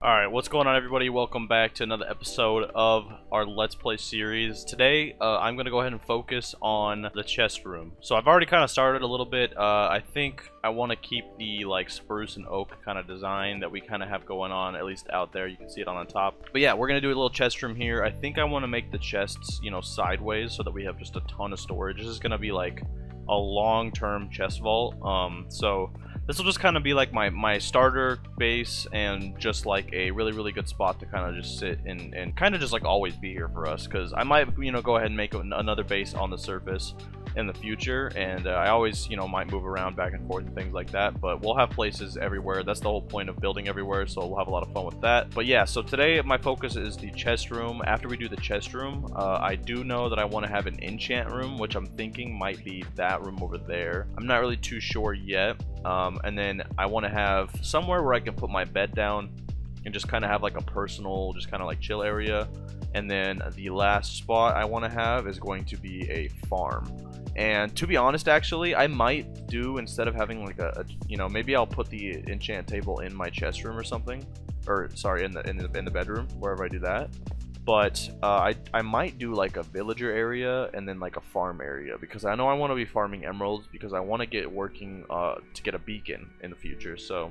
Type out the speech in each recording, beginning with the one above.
Alright, what's going on everybody? Welcome back to another episode of our Let's Play series. Today, I'm going to go ahead and focus on the chest room. So I've already kind of started a little bit. I think I want to keep the like spruce and oak kind of design that we kind of have going on, at least out there. You can see it on the top. But yeah, we're going to do a little chest room here. I think I want to make the chests, you know, sideways so that we have just a ton of storage. This is going to be like a long-term chest vault. So this will just kind of be like my starter base and just like a really good spot to kind of just sit and kind of just like always be here for us, because I might, you know, go ahead and make another base on the surface in the future, and I always, you know, might move around back and forth and things like that, but we'll have places everywhere. That's the whole point of building everywhere, so we'll have a lot of fun with that. But yeah, so today my focus is the chest room. After we do the chest room, I do know that I want to have an enchant room, which I'm thinking might be that room over there. I'm not really too sure yet. And then I want to have somewhere where I can put my bed down and just kind of have like a personal, just kind of like chill area. And then the last spot I want to have is going to be a farm. And to be honest, actually, I might do, instead of having like a you know, maybe I'll put the enchant table in my chest room or something, or sorry, in the bedroom, wherever I do that. But I might do like a villager area and then like a farm area, because I know I want to be farming emeralds, because I want to get working to get a beacon in the future. So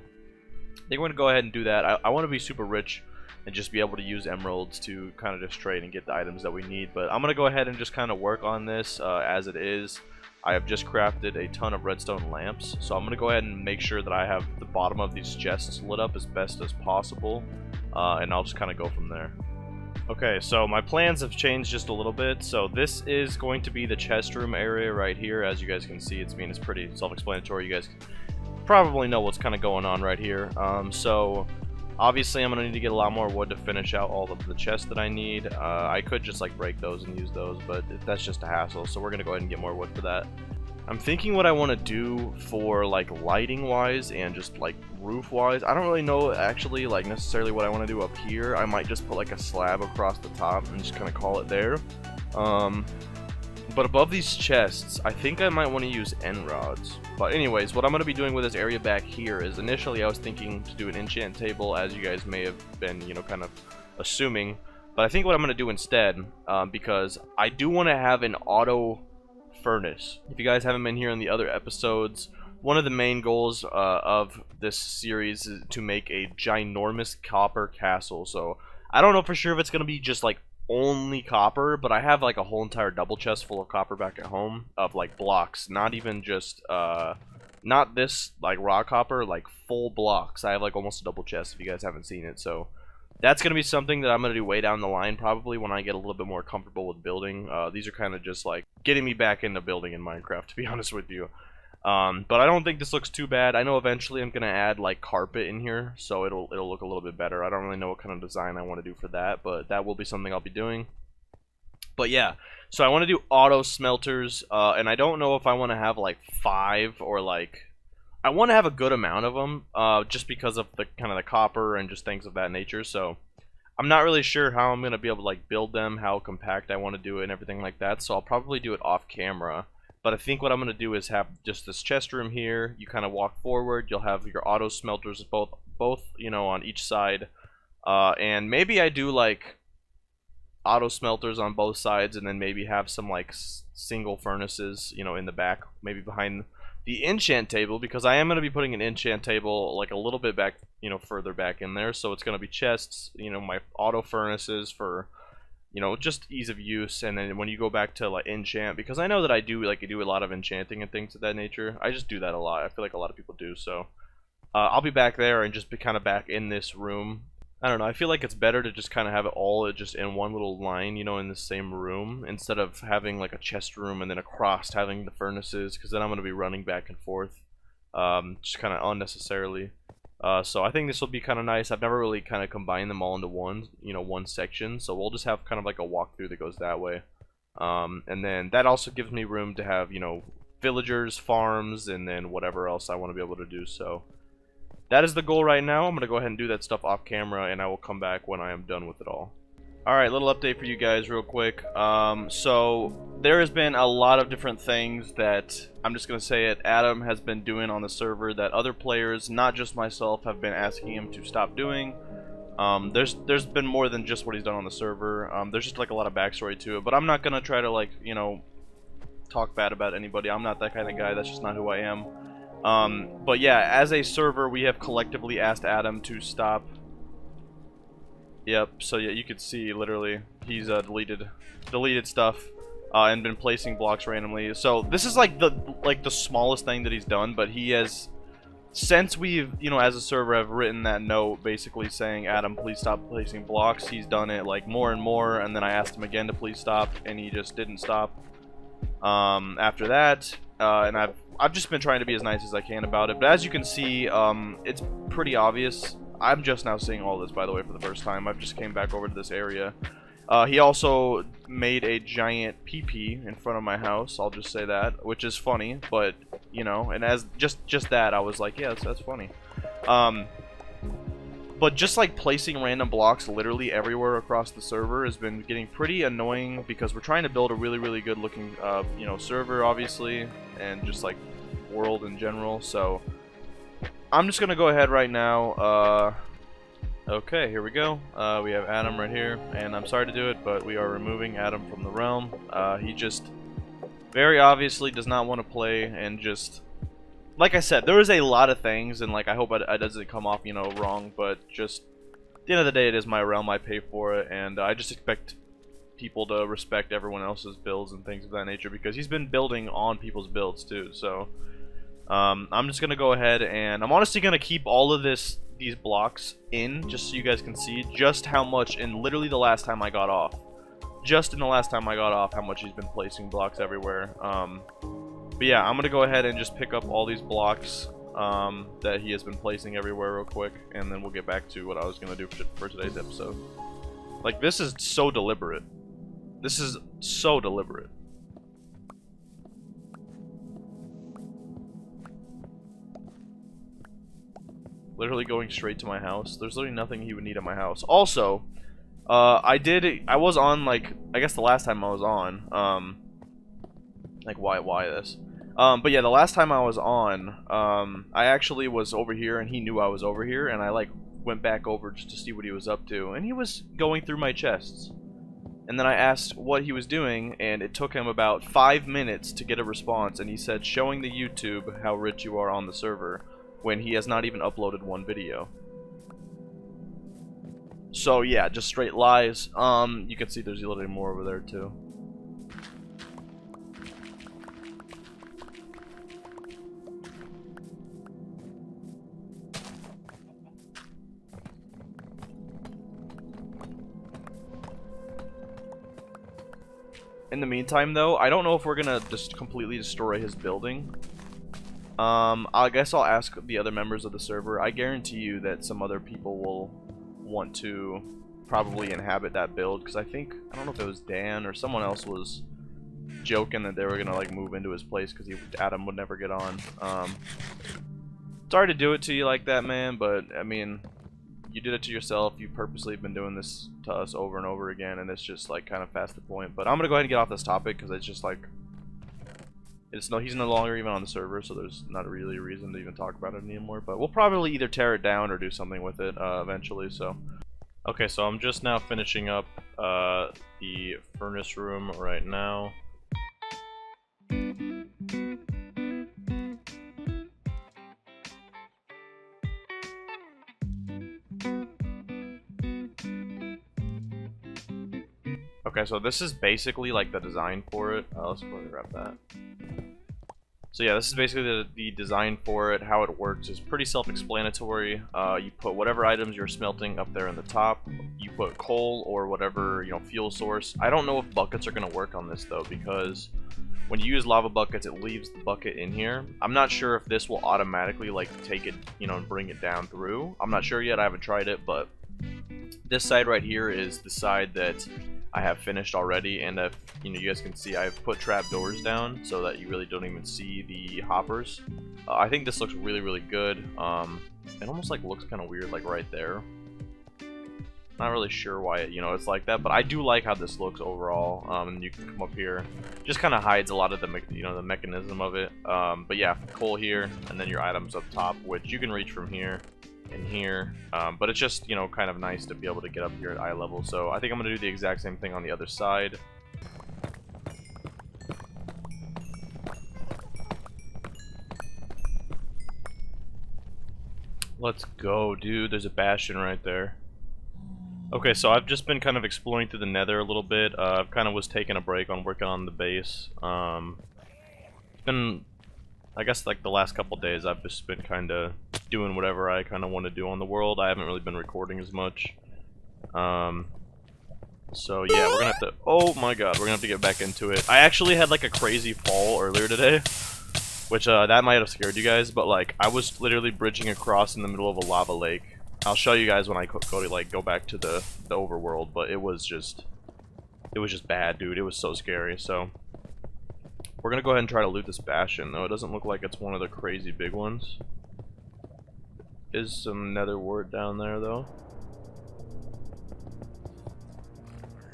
I think we're going to go ahead and do that. I want to be super rich and just be able to use emeralds to kind of just trade and get the items that we need. But I'm going to go ahead and just kind of work on this as it is. I have just crafted a ton of redstone lamps, so I'm going to go ahead and make sure that I have the bottom of these chests lit up as best as possible, and I'll just kind of go from there. Okay, so my plans have changed just a little bit. So this is going to be the chest room area right here. As you guys can see, it's pretty self-explanatory. You guys probably know what's kind of going on right here. So obviously I'm going to need to get a lot more wood to finish out all of the chests that I need. I could just like break those and use those, but that's just a hassle. So we're going to go ahead and get more wood for that. I'm thinking what I want to do for like lighting wise and just like roof wise. I don't really know actually like necessarily what I want to do up here. I might just put like a slab across the top and just kind of call it there. But above these chests, I think I might want to use end rods. But anyways, what I'm going to be doing with this area back here is, initially I was thinking to do an enchant table, as you guys may have been, you know, kind of assuming. But I think what I'm going to do instead, because I do want to have an auto furnace. If you guys haven't been here in the other episodes, one of the main goals of this series is to make a ginormous copper castle. So I don't know for sure if it's going to be just like only copper, but I have like a whole entire double chest full of copper back at home of like blocks, not even just not this like raw copper, like full blocks. I have like almost a double chest if you guys haven't seen it. So that's going to be something that I'm going to do way down the line, probably when I get a little bit more comfortable with building. These are kind of just like getting me back into building in Minecraft, to be honest with you. But I don't think this looks too bad. I know eventually I'm going to add like carpet in here, so it'll look a little bit better. I don't really know what kind of design I want to do for that, but that will be something I'll be doing. But yeah, so I want to do auto smelters, and I don't know if I want to have like 5 or like... I want to have a good amount of them, just because of the kind of the copper and just things of that nature. So I'm not really sure how I'm going to be able to like build them, how compact I want to do it and everything like that. So I'll probably do it off camera. But I think what I'm going to do is have just this chest room here. You kind of walk forward, you'll have your auto smelters both, you know, on each side. And maybe I do like auto smelters on both sides, and then maybe have some like single furnaces, you know, in the back, maybe behind the enchant table, because I am going to be putting an enchant table like a little bit back, you know, further back in there. So it's going to be chests, you know, my auto furnaces for, you know, just ease of use. And then when you go back to like enchant, because I know that I do a lot of enchanting and things of that nature. I just do that a lot. I feel like a lot of people do. So I'll be back there and just be kind of back in this room. I don't know, I feel like it's better to just kind of have it all just in one little line, you know, in the same room, instead of having like a chest room and then across having the furnaces, because then I'm going to be running back and forth, just kind of unnecessarily. So I think this will be kind of nice. I've never really kind of combined them all into one, you know, one section, so we'll just have kind of like a walkthrough that goes that way. And then that also gives me room to have, you know, villagers, farms, and then whatever else I want to be able to do. So that is the goal right now. I'm going to go ahead and do that stuff off camera, and I will come back when I am done with it all. Alright, little update for you guys real quick. So there has been a lot of different things that, I'm just going to say it, Adam has been doing on the server that other players, not just myself, have been asking him to stop doing. There's been more than just what he's done on the server. There's just like a lot of backstory to it, but I'm not gonna try to like, you know, talk bad about anybody. I'm not that kind of guy. That's just not who I am. But yeah, as a server, we have collectively asked Adam to stop. Yep. So yeah, you could see literally he's deleted stuff and been placing blocks randomly. So this is like the smallest thing that he's done, but he has, since we've, you know, as a server, have written that note basically saying, Adam, please stop placing blocks. He's done it like more and more, and then I asked him again to please stop, and he just didn't stop. After that, and I've just been trying to be as nice as I can about it. But as you can see, it's pretty obvious. I'm just now seeing all this, by the way, for the first time. I've just came back over to this area. He also made a giant PP in front of my house. I'll just say that, which is funny, but you know, and as just that, I was like, yeah, that's funny. But just like placing random blocks literally everywhere across the server has been getting pretty annoying because we're trying to build a really good looking, you know, server, obviously, and just like world in general. So I'm just gonna go ahead right now. Okay, here we go. We have Adam right here, and I'm sorry to do it, but we are removing Adam from the realm. He just very obviously does not want to play, and just, like I said, there is a lot of things, and like I hope it doesn't come off, you know, wrong, but just at the end of the day, it is my realm. I pay for it, and I just expect people to respect everyone else's builds and things of that nature, because he's been building on people's builds too. So I'm just gonna go ahead, and I'm honestly gonna keep all of these blocks in, just so you guys can see just how much, in literally the last time I got off, just in the last time I got off, how much he's been placing blocks everywhere. But yeah, I'm gonna go ahead and just pick up all these blocks that he has been placing everywhere real quick, and then we'll get back to what I was gonna do for today's episode. Like, this is so deliberate. This is so deliberate. Literally going straight to my house. There's literally nothing he would need at my house. Also, I was on, like, I guess the last time I was on, like, why this? But yeah, the last time I was on, I actually was over here, and he knew I was over here, and I, like, went back over just to see what he was up to, and he was going through my chests. And then I asked what he was doing, and it took him about 5 minutes to get a response, and he said, showing the YouTube how rich you are on the server, when he has not even uploaded one video. So yeah, just straight lies. You can see there's a little bit more over there too. In the meantime, though, I don't know if we're gonna just completely destroy his building. I guess I'll ask the other members of the server. I guarantee you that some other people will want to probably inhabit that build, because I don't know if it was Dan or someone else was joking that they were gonna like move into his place because Adam would never get on. Sorry to do it to you like that, man, but I mean, you did it to yourself. You purposely been doing this to us over and over again, and it's just like kind of past the point. But I'm gonna go ahead and get off this topic because it's just like, he's no longer even on the server, so there's not really a reason to even talk about it anymore. But we'll probably either tear it down or do something with it eventually. So, okay, so I'm just now finishing up the furnace room right now. Okay, so this is basically like the design for it. Let's go and grab that. So yeah, this is basically the design for it. How it works is pretty self-explanatory. You put whatever items you're smelting up there in the top. You put coal or whatever, you know, fuel source. I don't know if buckets are gonna work on this though, because when you use lava buckets, it leaves the bucket in here. I'm not sure if this will automatically like take it, you know, and bring it down through. I'm not sure yet. I haven't tried it, but this side right here is the side that I have finished already, and if you know, you guys can see I've put trap doors down so that you really don't even see the hoppers. I think this looks really good. It almost like looks kind of weird like right there. Not really sure why it, you know, it's like that, but I do like how this looks overall. And you can come up here, just kind of hides a lot of the, you know, the mechanism of it. But yeah, coal here, and then your items up top, which you can reach from here. in here. But it's just, you know, kind of nice to be able to get up here at eye level. So I think I'm gonna do the exact same thing on the other side. Let's go, dude. There's a bastion right there. Okay, so I've just been kind of exploring through the nether a little bit. I've kind of was taking a break on working on the base. It's been, I guess, like the last couple days I've just been kind of doing whatever I kind of want to do on the world. I haven't really been recording as much. So yeah, we're gonna have to, oh my god, we're gonna have to get back into it. I actually had like a crazy fall earlier today, which that might have scared you guys, but like I was literally bridging across in the middle of a lava lake. I'll show you guys when I go back to the overworld, but it was just bad, dude. It was so scary. So we're gonna go ahead and try to loot this bastion, though it doesn't look like it's one of the crazy big ones. Is some nether wart down there though,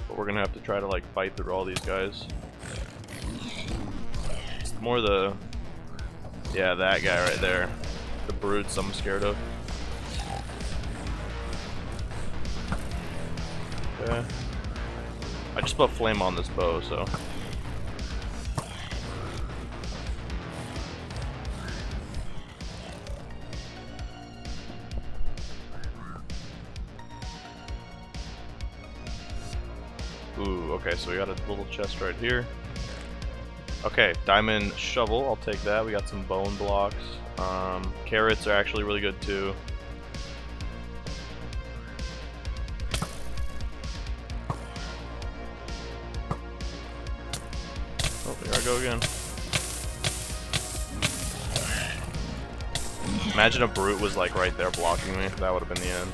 but we're gonna have to try to like fight through all these guys. It's more the, yeah, that guy right there, the brutes I'm scared of. Okay. I just put flame on this bow, so. Ooh, okay, so we got a little chest right here. Okay, diamond shovel, I'll take that. We got some bone blocks. Carrots are actually really good too. Oh, there I go again. Imagine a brute was like right there blocking me. That would have been the end.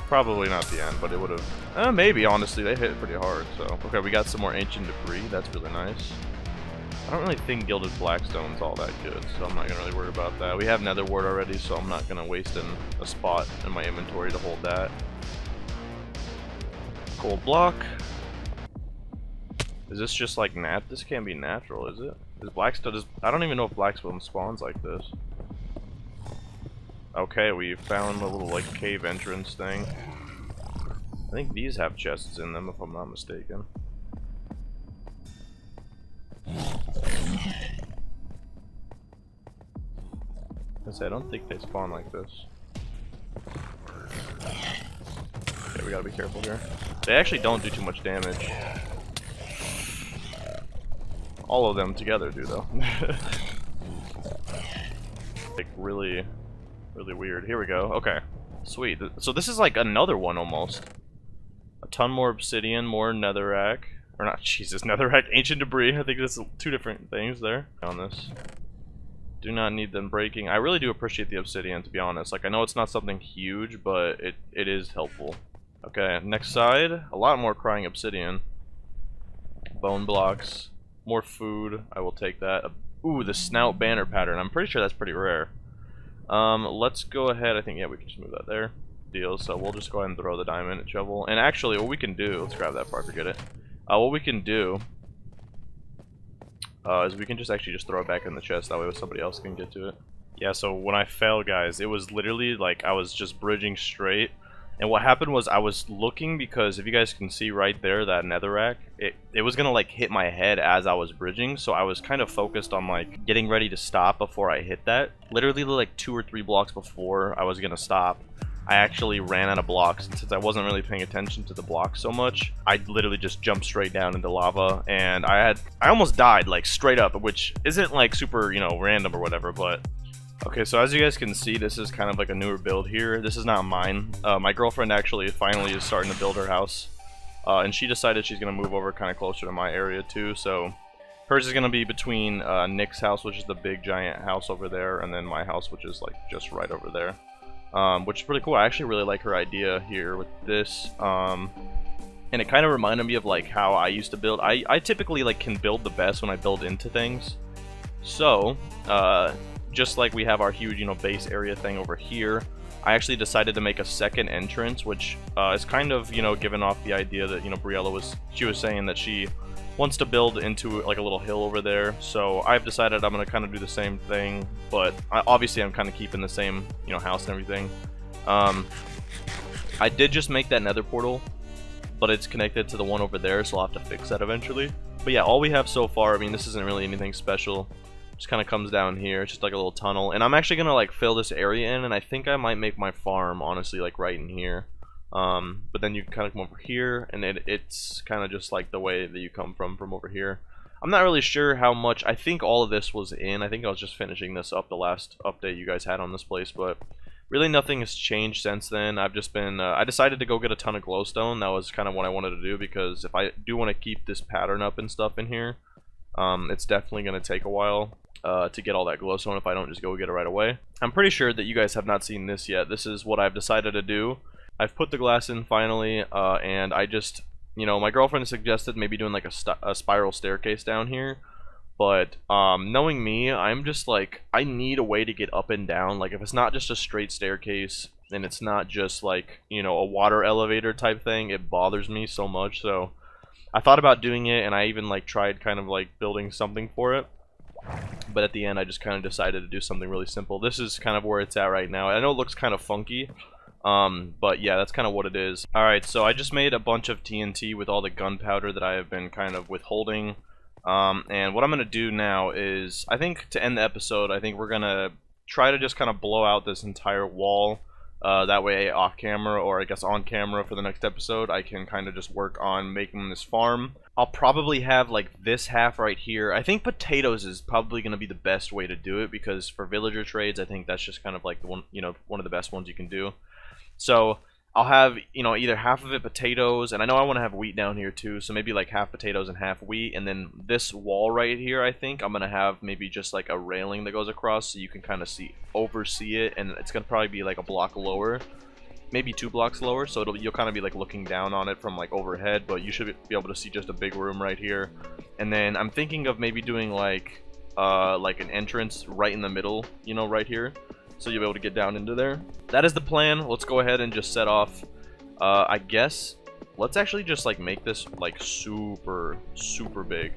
Probably not the end, but it would have. Maybe, honestly. They hit pretty hard, so. Okay, we got some more ancient debris. That's really nice. I don't really think gilded blackstone's all that good, so I'm not going to really worry about that. We have nether wart already, so I'm not going to waste a spot in my inventory to hold that. Gold block. Is this just like this can't be natural, is it? Is blackstone, I don't even know if blackstone spawns like this. Okay, we found a little like cave entrance thing. I think these have chests in them if I'm not mistaken. I don't think they spawn like this. Okay, we gotta be careful here. They actually don't do too much damage. All of them together do though. Like really weird. Here we go. Okay. Sweet. So this is like another one almost. A ton more obsidian, more netherrack. Or not, Jesus, netherrack, ancient debris. I think that's two different things there on this. Do not need them breaking. I really do appreciate the obsidian, to be honest. Like, I know it's not something huge, but it is helpful. Okay, next side. A lot more crying obsidian. Bone blocks. More food. I will take that. Ooh, the snout banner pattern. I'm pretty sure that's pretty rare. Let's go ahead. I think, yeah, we can just move that there. Deal. So we'll just go ahead and throw the diamond shovel. And actually, what we can do, let's grab that before I forget it. What we can do is we can just actually just throw it back in the chest. That way somebody else can get to it. Yeah, so when I fell, guys, it was literally like I was just bridging straight. And what happened was I was looking because if you guys can see right there, that netherrack, it was gonna like hit my head as I was bridging. So I was kind of focused on like getting ready to stop before I hit that. Literally like 2 or 3 blocks before I was gonna stop, I actually ran out of blocks. And since I wasn't really paying attention to the blocks so much, I literally just jumped straight down into lava. And I almost died like straight up, which isn't like super, you know, random or whatever, but okay, so as you guys can see, this is kind of like a newer build here. This is not mine. My girlfriend actually finally is starting to build her house. And she decided she's going to move over kind of closer to my area too. So hers is going to be between Nick's house, which is the big giant house over there, and then my house, which is like just right over there. Which is pretty cool. I actually really like her idea here with this. And it kind of reminded me of like how I used to build. I typically like can build the best when I build into things. So, just like we have our huge, you know, base area thing over here, I actually decided to make a second entrance, which is kind of, you know, giving off the idea that, you know, Briella was saying that she wants to build into like a little hill over there. So I've decided I'm gonna kind of do the same thing, but obviously I'm kind of keeping the same, you know, house and everything. I did just make that nether portal, but it's connected to the one over there, so I'll have to fix that eventually. But yeah, all we have so far, I mean, this isn't really anything special. Just kind of comes down here. It's just like a little tunnel, and I'm actually gonna like fill this area in, and I think I might make my farm honestly like right in here. But then you can kind of come over here, and it's kind of just like the way that you come from over here. I'm not really sure how much. I think all of this was in. I think I was just finishing this up the last update you guys had on this place, but really nothing has changed since then. I've just been I decided to go get a ton of glowstone. That was kind of what I wanted to do, because if I do want to keep this pattern up and stuff in here, it's definitely going to take a while to get all that glowstone if I don't just go get it right away. I'm pretty sure that you guys have not seen this yet. This is what I've decided to do. I've put the glass in finally, and I just, you know, my girlfriend suggested maybe doing like a spiral staircase down here. But knowing me, I'm just like, I need a way to get up and down. Like, if it's not just a straight staircase, and it's not just like, you know, a water elevator type thing, it bothers me so much. So I thought about doing it, and I even like tried kind of like building something for it. But at the end, I just kind of decided to do something really simple. This is kind of where it's at right now. I know it looks kind of funky, but yeah, that's kind of what it is. Alright, so I just made a bunch of TNT with all the gunpowder that I have been kind of withholding. And what I'm going to do now is, I think to end the episode, I think we're going to try to just kind of blow out this entire wall. That way off camera, or I guess on camera for the next episode, I can kind of just work on making this farm. I'll probably have like this half right here. I think potatoes is probably going to be the best way to do it, because for villager trades, I think that's just kind of like the one, you know, one of the best ones you can do. So I'll have, you know, either half of it potatoes, and I know I want to have wheat down here too, so maybe like half potatoes and half wheat. And then this wall right here, I think I'm gonna have maybe just like a railing that goes across, so you can kind of oversee it, and it's gonna probably be like a block lower, maybe 2 blocks lower, so you'll kind of be like looking down on it from like overhead, but you should be able to see just a big room right here. And then I'm thinking of maybe doing like an entrance right in the middle, you know, right here, so you'll be able to get down into there. That is the plan. Let's go ahead and just set off. I guess let's actually just like make this like super big.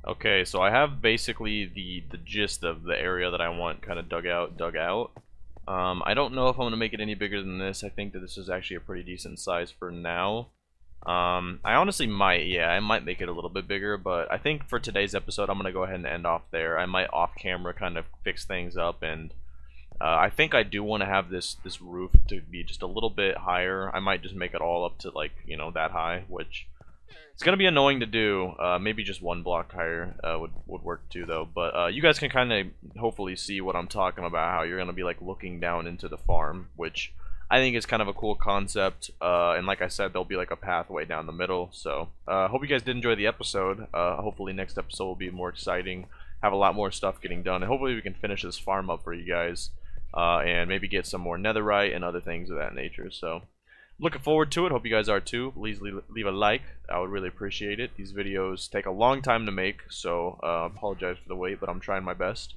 Okay, so I have basically the gist of the area that I want kind of dug out. I don't know if I'm gonna make it any bigger than this. I think that this is actually a pretty decent size for now. I honestly might, yeah, I might make it a little bit bigger, but I think for today's episode, I'm gonna go ahead and end off there. I might off camera kind of fix things up, and I think I do want to have this roof to be just a little bit higher. I might just make it all up to, like, you know, that high, which it's gonna be annoying to do. Maybe just one block higher would work too, though. But you guys can kind of hopefully see what I'm talking about. How you're gonna be like looking down into the farm, which I think is kind of a cool concept. And like I said, there'll be like a pathway down the middle. So hope you guys did enjoy the episode. Hopefully next episode will be more exciting. Have a lot more stuff getting done, and hopefully we can finish this farm up for you guys. And maybe get some more netherite and other things of that nature. So looking forward to it. Hope you guys are too. Please leave a like. I would really appreciate it. These videos take a long time to make, so apologize for the wait, but I'm trying my best.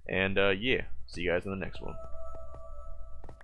And yeah, see you guys in the next one.